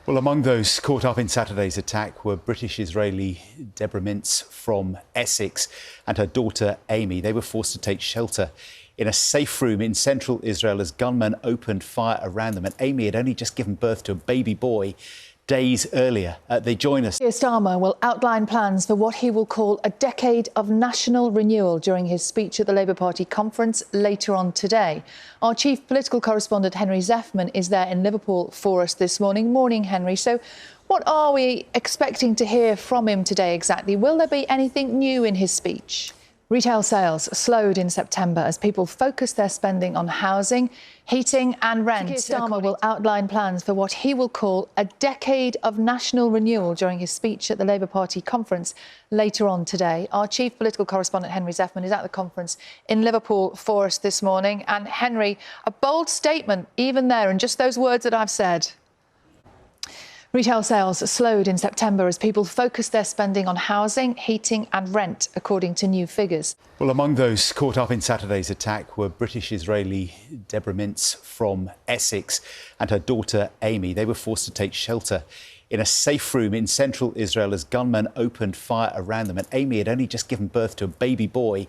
Well, among those caught up in Saturday's attack were British-Israeli Deborah Mintz from Essex and her daughter Amy. They were forced to take shelter in a safe room in central Israel as gunmen opened fire around them. And Amy had only just given birth to a baby boy days earlier. They join us. Keir Starmer will outline plans for what he will call a decade of national renewal during his speech at the Labour Party conference later on today. Our chief political correspondent, Henry Zeffman, is there in Liverpool for us this morning. Morning, Henry. So what are we expecting to hear from him today exactly? Will there be anything new in his speech? Retail sales slowed in September as people focused their spending on housing, heating and rent. Keir Starmer will outline plans for what he will call a decade of national renewal during his speech at the Labour Party conference later on today. Our chief political correspondent, Henry Zeffman, is at the conference in Liverpool for us this morning. And Henry, a bold statement even there, and just those words that I've said. Retail sales slowed in September as people focused their spending on housing, heating and rent, according to new figures. Well, among those caught up in Saturday's attack were British-Israeli Deborah Mintz from Essex and her daughter Amy. They were forced to take shelter in a safe room in central Israel as gunmen opened fire around them. And Amy had only just given birth to a baby boy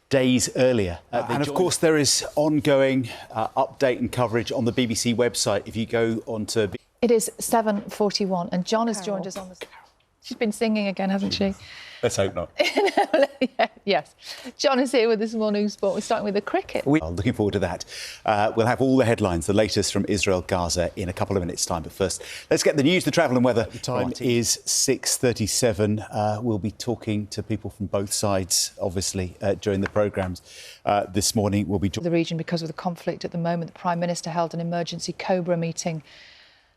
days earlier. And of course, there is ongoing update and coverage on the BBC website. If you go onto... It is 7:41 and John has joined us on the... She's been singing again, hasn't she? Let's hope not. Yes. John is here with this morning's sport. We're starting with the cricket. We are looking forward to that. We'll have all the headlines, the latest from Israel, Gaza, in a couple of minutes' time. But first, let's get the news, the travel and weather. The time is 6:37. We'll be talking to people from both sides, obviously, during the programmes this morning. We'll be... The region, because of the conflict at the moment, the Prime Minister held an emergency Cobra meeting,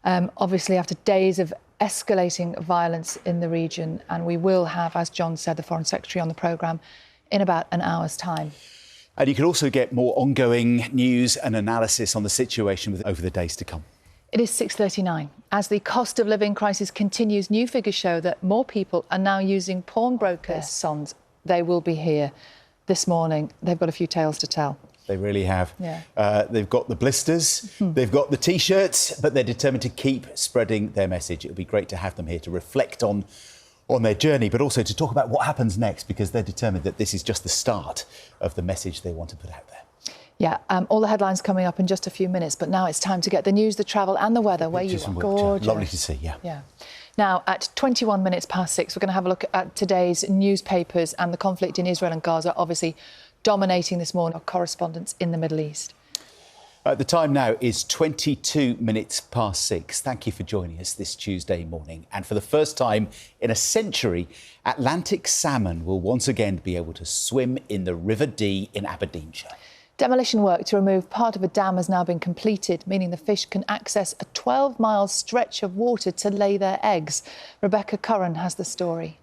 obviously after days of escalating violence in the region, and we will have, as John said, the Foreign Secretary on the programme in about an hour's time. And you can also get more ongoing news and analysis on the situation over the days to come. It is 6:39. As the cost of living crisis continues, new figures show that more people are now using pawnbrokers' sons. They will be here this morning. They've got a few tales to tell. They really have. Yeah. They've got the blisters, they've got the T-shirts, but they're determined to keep spreading their message. It'll be great to have them here to reflect on their journey, but also to talk about what happens next, because they're determined that this is just the start of the message they want to put out there. Yeah, all the headlines coming up in just a few minutes, but now it's time to get the news, the travel and the weather where you are. Gorgeous. Lovely to see, yeah. Yeah. Now, at 21 minutes past 6, we're going to have a look at today's newspapers and the conflict in Israel and Gaza, obviously dominating this morning our correspondents in the Middle East. The time now is 22 minutes past 6. Thank you for joining us this Tuesday morning. And for the first time in a century, Atlantic salmon will once again be able to swim in the River Dee in Aberdeenshire. Demolition work to remove part of a dam has now been completed, meaning the fish can access a 12-mile stretch of water to lay their eggs. Rebecca Curran has the story.